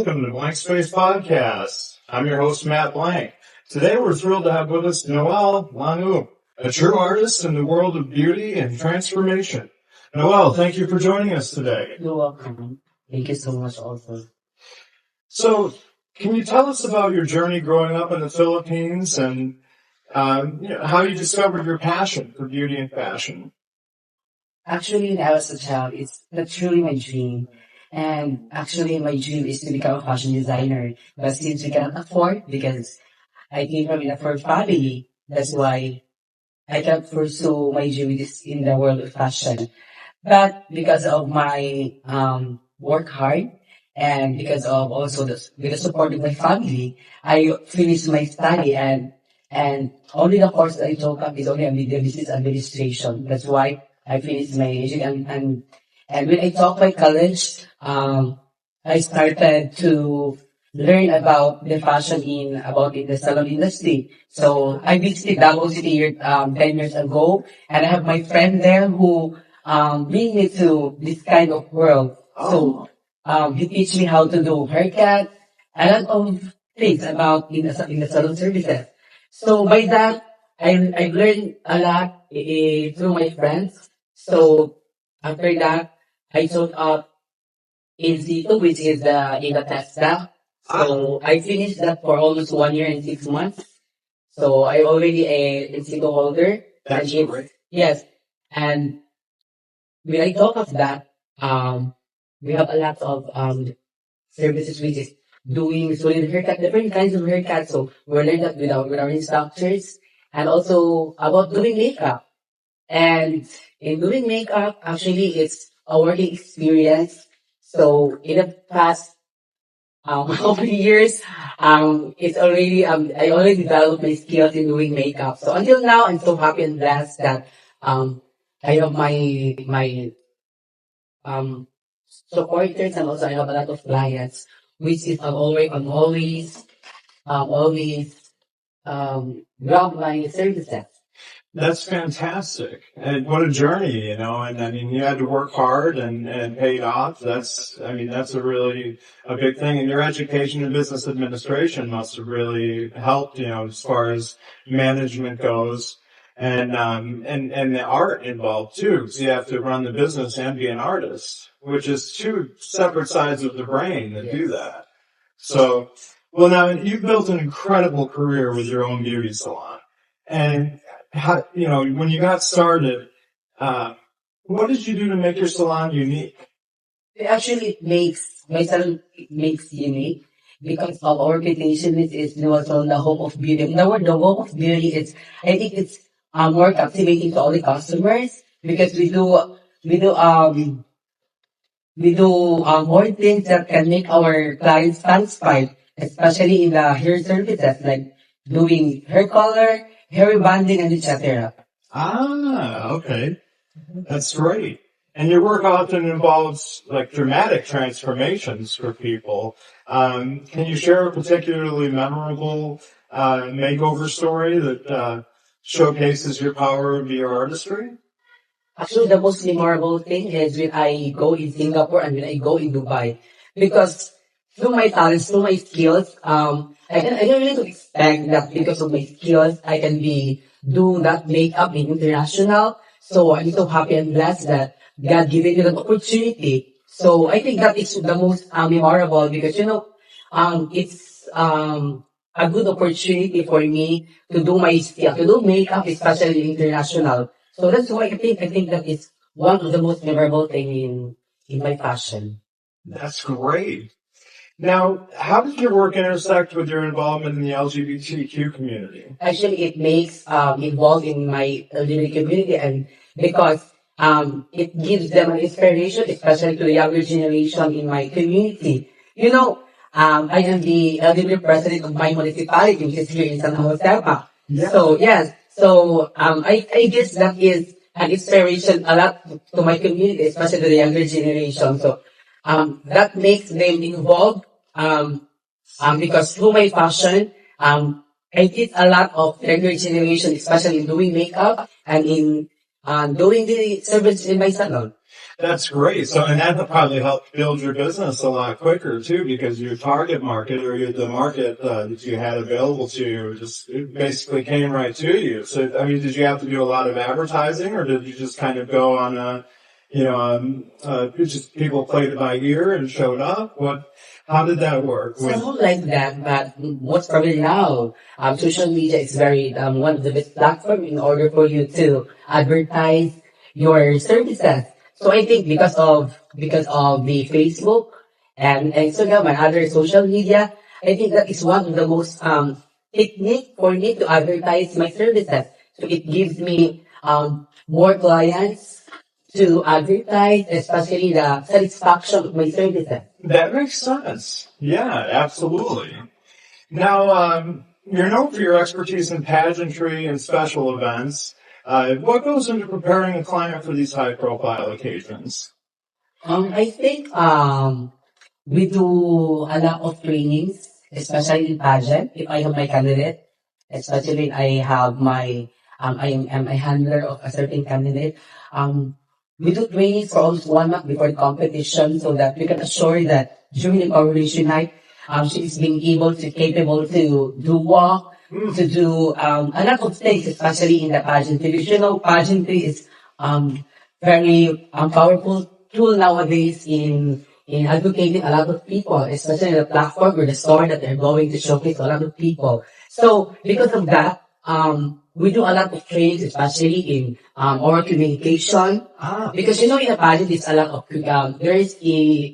welcome to BlankSpace Podcast. I'm your host, Matt Blank. Today we're thrilled to have with us Noel Langub, a true artist in the world of beauty and transformation. Noel, thank you for joining us today. You're welcome. Thank you so much also. So, can you tell us about your journey growing up in the Philippines and how you discovered your passion for beauty and fashion? Actually, when I was a child, it's not truly my dream. And actually, my dream is to become a fashion designer. But since we cannot afford, because I came from a poor family, that's why I can't pursue my dream in the world of fashion. But because of my work hard and because of also with the support of my family, I finished my study and only the course that I took up is only the business administration. That's why I finished my degree and when I took my college, I started to learn about the fashion in the salon industry. So I visited Davao City 10 years ago, and I have my friend there who bring me to this kind of world. So he teach me how to do haircut, a lot of things about in the salon services. So by that, I learned a lot through my friends. So after that, I took up in C2, which is in the TESDA. So I finished that for almost 1 year and 6 months. So I already a NCO holder. That's and great. Yes. And when I talk of that, we have a lot of services which is doing haircut, different kinds of haircuts. So we learned that with our instructors and also about doing makeup. And in doing makeup, actually, it's a working experience. So in the past how many years, it's already I already developed my skills in doing makeup. So until now, I'm so happy and blessed that I have my um supporters and also I have a lot of clients, which is I'm always grab my services. That's fantastic. And what a journey, and I mean, you had to work hard and paid off. That's a big thing. And your education in business administration must have really helped, as far as management goes and the art involved too. Because you have to run the business and be an artist, which is two separate sides of the brain that do that. So, well, now you've built an incredible career with your own beauty salon. And when you got started, what did you do to make your salon unique? Actually, it makes myself makes unique because of our reputation is also the hope of beauty. The hope of beauty is I think it's more captivating to all the customers because we do um we do more things that can make our clients satisfied, especially in the hair services like doing hair color, hair rebonding, and etc. Okay. That's great. And your work often involves like dramatic transformations for people. Can you share a particularly memorable makeover story that showcases your power of your artistry? Actually, the most memorable thing is when I go in Singapore and when I go in Dubai. Because through my talents, through my skills, I don't really expect that because of my skills, I can do that makeup in international. So I'm so happy and blessed that God giving me that opportunity. So I think that is the most memorable because, it's a good opportunity for me to do my skill, to do makeup, especially international. So that's why I think that is one of the most memorable thing in my passion. That's great. Now, how does your work intersect with your involvement in the LGBTQ community? Actually, it makes involved in my LGBT community and because it gives them an inspiration, especially to the younger generation in my community. I am the LGBT president of my municipality, which is here in San Jose. Yeah. So yes, so I guess that is an inspiration a lot to my community, especially to the younger generation. So that makes them involved because through my passion, I teach a lot of younger generation, especially in doing makeup and in doing the service in my salon. That's great. So, and that probably helped build your business a lot quicker too, because your target market or the market that you had available to you just it basically came right to you. So, I mean, did you have to do a lot of advertising, or did you just kind of go on just people played it by ear and showed up? How did that work? Something like that, but what's probably now, social media is very one of the best platform in order for you to advertise your services. So I think because of the Facebook and Instagram and other social media, I think that is one of the most technique for me to advertise my services. So it gives me more clients to advertise, especially the satisfaction of my services. That makes sense. Yeah, absolutely. Now, you're known for your expertise in pageantry and special events. What goes into preparing a client for these high-profile occasions? I think we do a lot of trainings, especially in pageant. If I have my candidate, especially if I have my I am a handler of a certain candidate. We do trainings for almost 1 month before the competition so that we can assure that during the coronation night, she is being capable to do walk, to do a lot of things, especially in the pageantry. Because you know, pageantry is very powerful tool nowadays in advocating a lot of people, especially the platform or the store that they're going to showcase a lot of people. So because of that, we do a lot of trainings, especially in oral communication. Because you know, in a pageant, it's a lot of there is a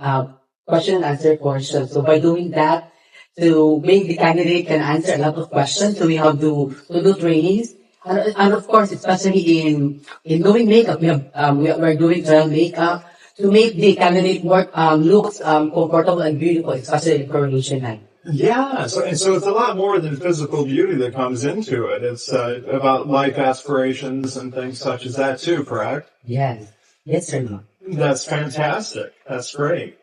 question and answer portion. So by doing that, to make the candidate can answer a lot of questions, so we have to do trainings. And of course, especially in doing makeup, we're doing trial makeup to make the candidate work looks comfortable and beautiful, especially in coronation night. Yeah, so it's a lot more than physical beauty that comes into it. It's about life aspirations and things such as that too, correct? Yes. Yes, sir. That's fantastic. That's great.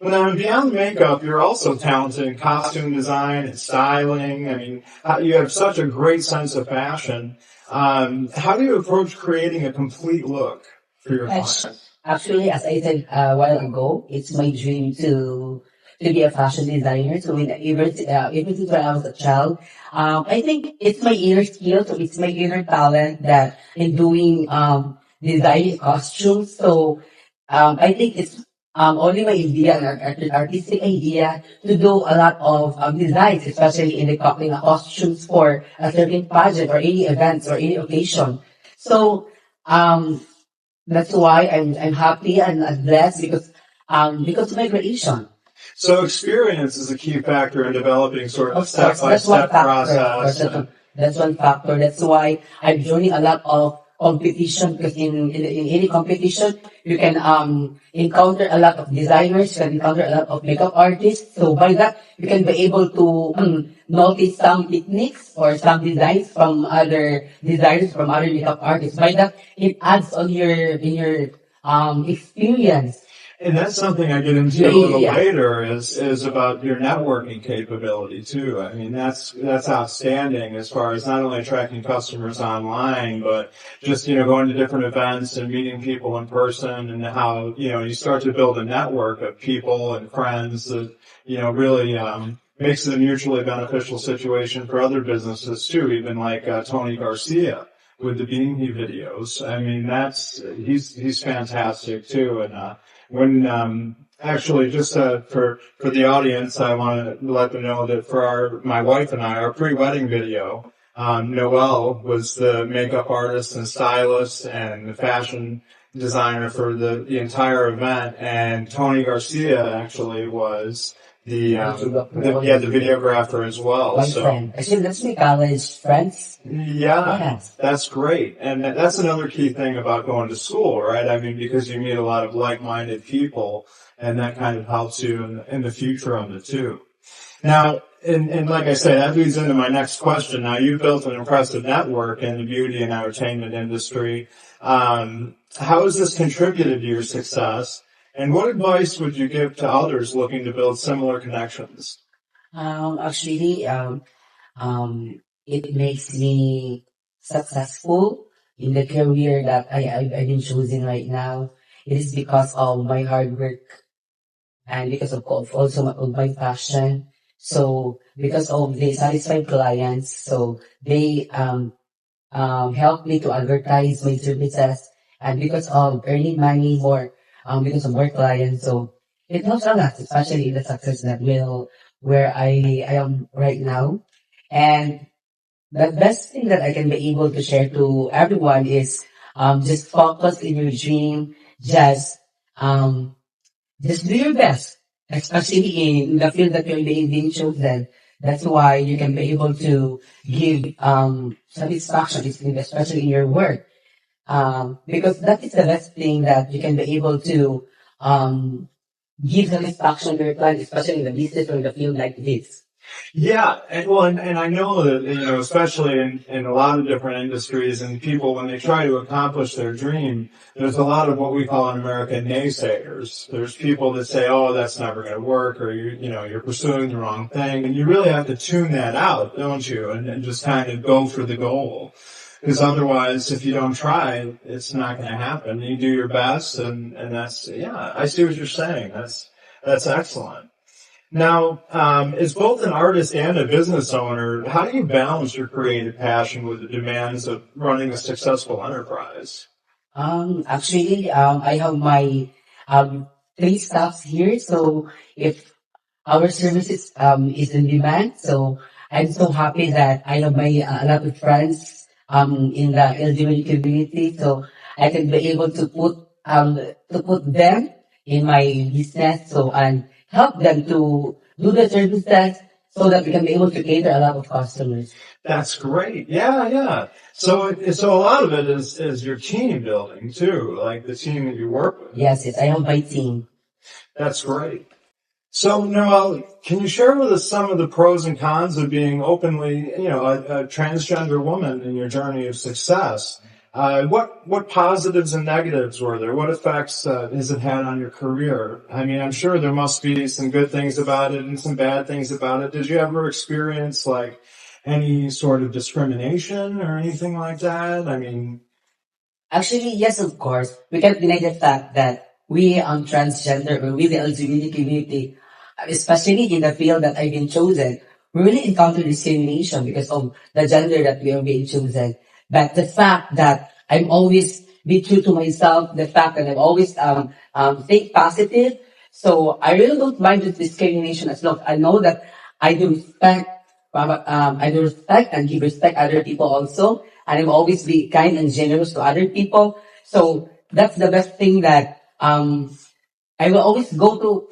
Well, now, beyond makeup, you're also talented in costume design and styling. I mean, you have such a great sense of fashion. How do you approach creating a complete look for your clients? Actually, as I said a while ago, it's my dream to be a fashion designer. So even since when I was a child, I think it's my inner skill, so it's my inner talent that in doing designing costumes. So I think it's only my idea, an artistic idea, to do a lot of designs, especially in the costumes for a certain pageant or any events or any occasion. So that's why I'm happy and blessed because of my creation. So experience is a key factor in developing sort of Of course, that's one step-by-step factor. Of course, process. that's one factor. That's why I'm joining a lot of competition because in any competition you can encounter a lot of designers, you can encounter a lot of makeup artists. So by that you can be able to notice some techniques or some designs from other designers, from other makeup artists. By that it adds on your experience. And that's something I get into a little Yeah. later is about your networking capability too. I mean, that's outstanding as far as not only attracting customers online, but just, going to different events and meeting people in person and how, you start to build a network of people and friends that, really, makes it a mutually beneficial situation for other businesses too, even like, Tony Garcia with the Beanie videos. I mean, he's fantastic too. And, actually, just for the audience, I want to let them know that for my wife and I, our pre-wedding video, Noel was the makeup artist and stylist and the fashion designer for the entire event, and Tony Garcia actually was the videographer as well. One So friend. Actually, that's my college friends. yeah, Yes. that's great. And that's another key thing about going to school, right? I mean, because you meet a lot of like-minded people, and that kind of helps you in the future on the two. Now, and like I said, that leads into my next question. Now, you've built an impressive network in the beauty and entertainment industry. How has this contributed to your success? And what advice would you give to others looking to build similar connections? Actually, it makes me successful in the career that I've been choosing right now. It is because of my hard work and because of also of my passion. So because of the satisfied clients, so they help me to advertise my services, and because of earning money more, because of more clients. So it helps a lot, especially in the success that will where I am right now. And the best thing that I can be able to share to everyone is just focus in your dream, just um just do your best, especially in the field that you're being chosen. That's why you can be able to give satisfaction, especially in your work. Because that is the best thing that you can be able to um, give satisfaction to your client, especially in the business or in the field like this. Yeah, and I know that, especially in a lot of different industries and people, when they try to accomplish their dream, there's a lot of what we call in America naysayers. There's people that say, oh, that's never going to work, or you're pursuing the wrong thing. And you really have to tune that out, don't you? And just kind of go for the goal. Because otherwise, if you don't try, it's not going to happen. You do your best, and that's, yeah, I see what you're saying. That's excellent. Now, as both an artist and a business owner, how do you balance your creative passion with the demands of running a successful enterprise? I have my three staffs here. So if our services is in demand, so I'm so happy that I have my a lot of friends in the LGBT community, so I can be able to put them in my business, so and help them to do the services so that we can be able to cater a lot of customers. That's great. Yeah, yeah. So a lot of it is your team building too, like the team that you work with. Yes, I have my team. That's great. So, Noel, can you share with us some of the pros and cons of being openly, a transgender woman in your journey of success? What positives and negatives were there? What effects has it had on your career? I mean, I'm sure there must be some good things about it and some bad things about it. Did you ever experience like any sort of discrimination or anything like that? I mean, Actually, yes, of course. We can't deny the fact that we transgender or we the LGBT community, especially in the field that I've been chosen, we really encounter discrimination because of the gender that we are being chosen. But the fact that I'm always be true to myself, the fact that I'm always think positive. So I really don't mind this discrimination as long as I know that I do respect I do respect and give respect other people also. And I will always be kind and generous to other people. So that's the best thing that I will always go to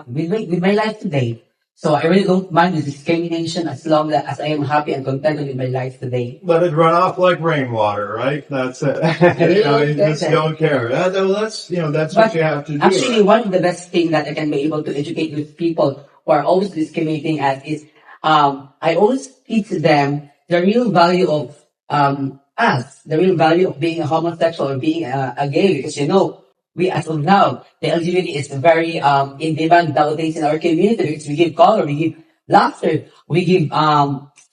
with my life today. So I really don't mind the discrimination as long as I am happy and contented with my life today. let it run off like rainwater, right? That's it. You just don't care. That's what you have to do. Actually, one of the best things that I can be able to educate with people who are always discriminating at is I always teach them the real value of us, the real value of being a homosexual or being a gay, because we as of now, the LGBT is very in demand nowadays in our community because we give color, we give laughter, we give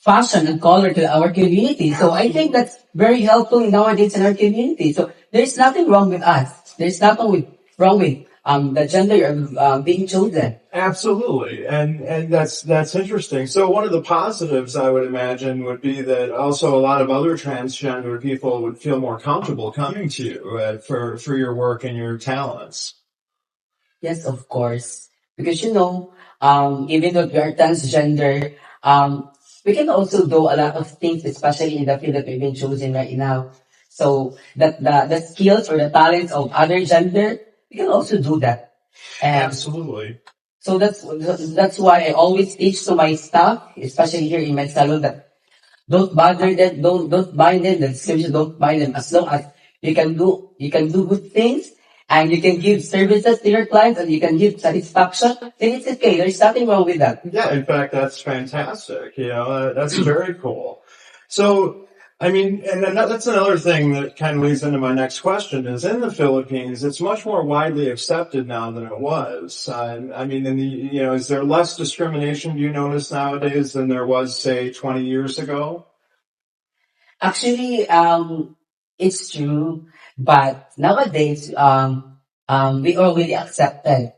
fashion and color to our community. So I think that's very helpful nowadays in our community. So there's nothing wrong with us. There's nothing wrong with the gender you're being chosen. Absolutely, and that's interesting. So one of the positives I would imagine would be that also a lot of other transgender people would feel more comfortable coming to you for your work and your talents. Yes, of course. Because even though we are transgender, we can also do a lot of things, especially in the field that we've been choosing right now. So that the skills or the talents of other gender, we can also do that. And Absolutely. so that's why I always teach to my staff, especially here in my salon, that don't bother them, don't bind them, the description don't bind them. As long as you can do good things and you can give services to your clients and you can give satisfaction, then it's okay. There's nothing wrong with that. Yeah, in fact, that's fantastic. That's very cool. So, I mean, and that's another thing that kind of leads into my next question is in the Philippines, it's much more widely accepted now than it was. I mean, is there less discrimination you notice nowadays than there was, say, 20 years ago? Actually, It's true, but nowadays, we already accepted,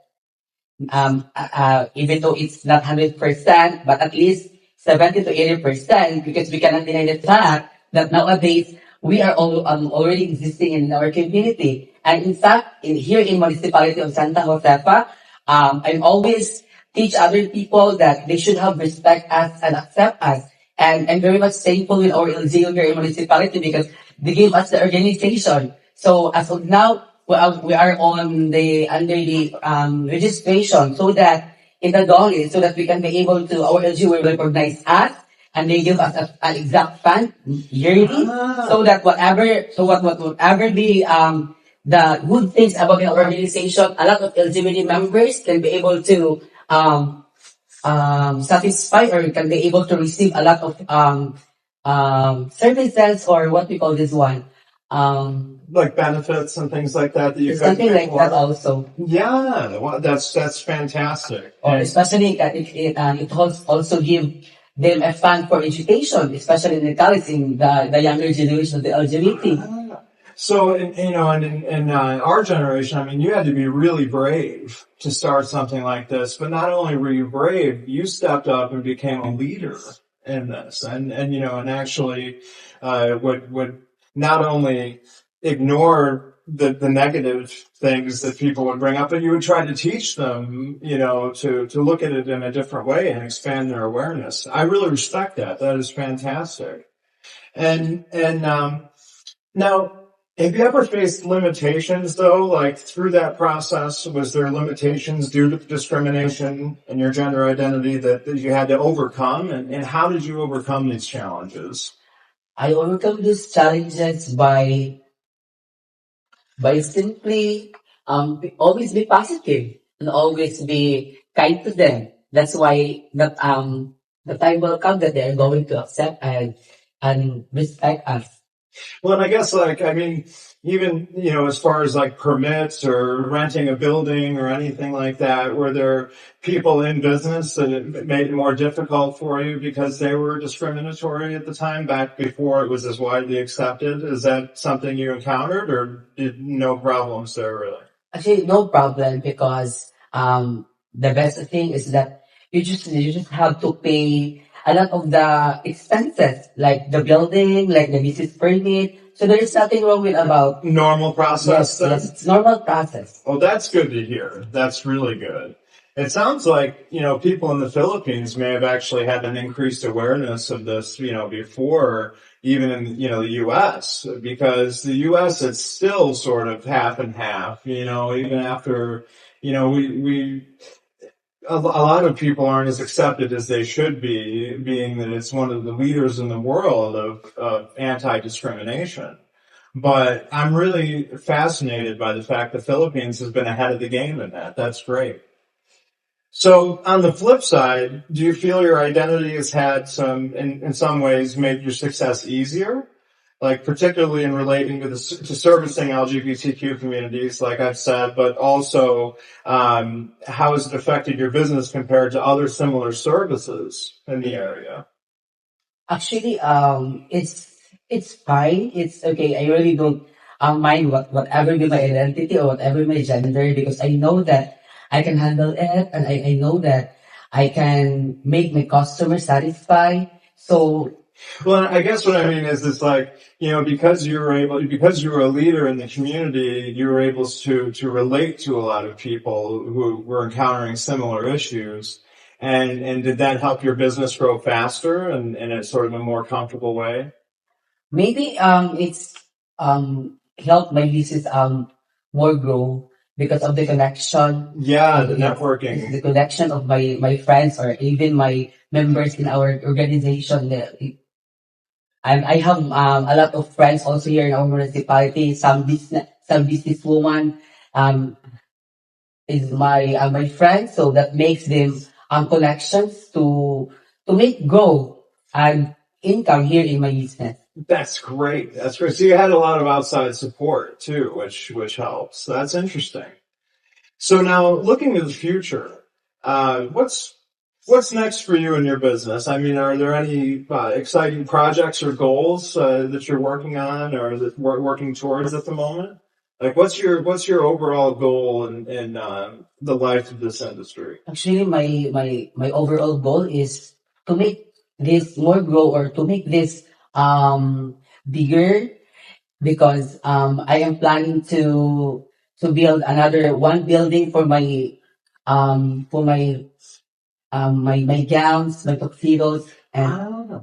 even though it's not 100%, but at least 70 to 80%, because we cannot deny the fact that nowadays we are already existing in our community. And in fact, here in municipality of Santa Josefa, I always teach other people that they should have respect us and accept us. And I'm very much thankful with our LGU here in municipality because they gave us the organization. So as of now, we are on the under the registration so that in the DOLE, so that we can be able to, our LGU will recognize us and they give us an exact fund yearly, so that whatever the good things about the organization, a lot of LGBT members can be able to satisfy or can be able to receive a lot of services, or what we call this one, Like benefits and things like that you couldn't something like that before. also. Yeah, well, that's fantastic. Or especially it also give them a fund for education, especially in the college, in the younger generation of the LGBT. So, in our generation, I mean, you had to be really brave to start something like this. But not only were you brave, you stepped up and became a leader in this, and actually would not only ignore the negative things that people would bring up, but you would try to teach them, to look at it in a different way and expand their awareness. I really respect that. That is fantastic. And now, have you ever faced limitations though? Like through that process, was there limitations due to discrimination in your gender identity that you had to overcome? And how did you overcome these challenges? I overcome these challenges by simply always be positive and always be kind to them. That's why the time will come that they're going to accept and respect us. Well, and I guess even, as far as like permits or renting a building or anything like that, were there people in business that it made it more difficult for you because they were discriminatory at the time back before it was as widely accepted? Is that something you encountered or no problems there really? Actually, no problem, because the best thing is that you just have to pay a lot of the expenses, like the building, like the business permit. So there is nothing wrong with about. Normal process Yes, then? yes, it's normal process. Oh, that's good to hear. That's really good. It sounds like, people in the Philippines may have actually had an increased awareness of this, before even in, the U.S., because the U.S. it's still sort of half and half, even after, we a lot of people aren't as accepted as they should be, being that it's one of the leaders in the world of anti-discrimination. But I'm really fascinated by the fact the Philippines has been ahead of the game in that. That's great. So on the flip side, do you feel your identity has had in some ways, made your success easier? Like particularly in relating to servicing LGBTQ communities, like I've said, but also, how has it affected your business compared to other similar services in the area? Actually, it's fine. It's okay. I really don't mind whatever be my identity or whatever my gender, because I know that I can handle it, and I know that I can make my customer satisfied. So Well, I guess what I mean is it's like, because because you were a leader in the community, you were able to relate to a lot of people who were encountering similar issues. And did that help your business grow faster and in a sort of a more comfortable way? maybe it's helped my business more grow because of the connection. Yeah, the Yes, networking. the connection of my friends or even my members in our organization. I have a lot of friends also here in our municipality. Some businesswoman um is my friend, so that makes them connections to make grow and income here in my business. That's great. That's great. So you had a lot of outside support too, which helps. That's interesting. So now looking to the future, what's What's next for you in your business? I mean, are there any exciting projects or goals that you're working on or that we're working towards at the moment? Like, what's your overall goal in the life of this industry? Actually, my overall goal is to make this more grow or to make this bigger because I am planning to build another one building for my gowns, my tuxedos, and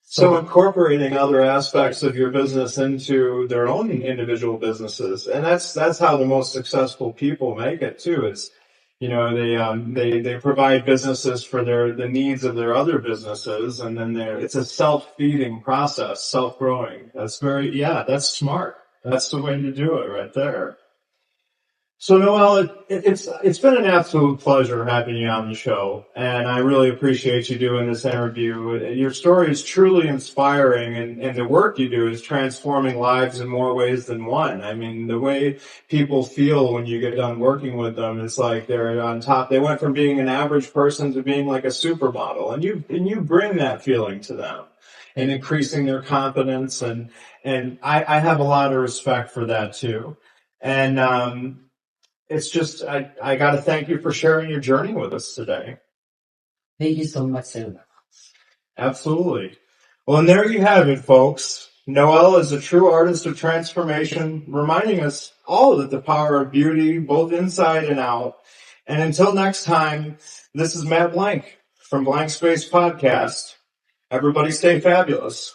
So incorporating other aspects of your business into their own individual businesses, and that's how the most successful people make it too. It's they provide businesses for the needs of their other businesses, and then it's a self-feeding process, self-growing. That's smart. That's the way to do it right there. So Noel, it's been an absolute pleasure having you on the show, and I really appreciate you doing this interview. Your story is truly inspiring, and the work you do is transforming lives in more ways than one. I mean, the way people feel when you get done working with them, it's like they're on top. They went from being an average person to being like a supermodel, and you bring that feeling to them, and increasing their confidence, and I have a lot of respect for that too, and it's just, I got to thank you for sharing your journey with us today. thank you so much, sir. Absolutely. Well, and there you have it, folks. Noel is a true artist of transformation, reminding us all that the power of beauty, both inside and out. And until next time, this is Matt Blank from BlankSpace Podcast. Everybody stay fabulous.